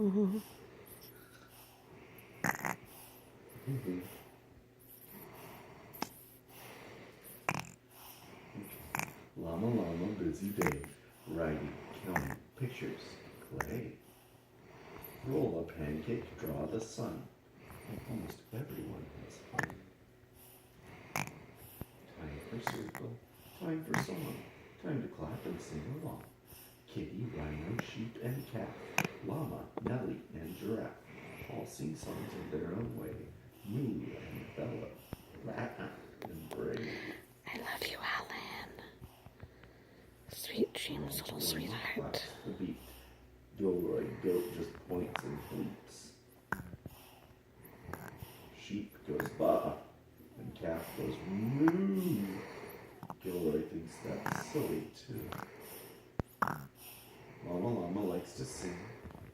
Llama llama busy day, writing, counting, pictures, play. Roll a pancake, draw the sun. Almost everyone has fun. Time for circle, time for song, time to clap and sing along. Kitty, rhino, sheep, and calf, llama, Nellie, and giraffe all sing songs in their own way. Moo and Bella, Rat and Brave. I love you, Alan. Sweet dreams, little sweetheart. Claps the beat. Gilroy goat just points and bleeps. Sheep goes baa, and calf goes moo. Gilroy thinks that's silly too. Mama Llama likes to sing,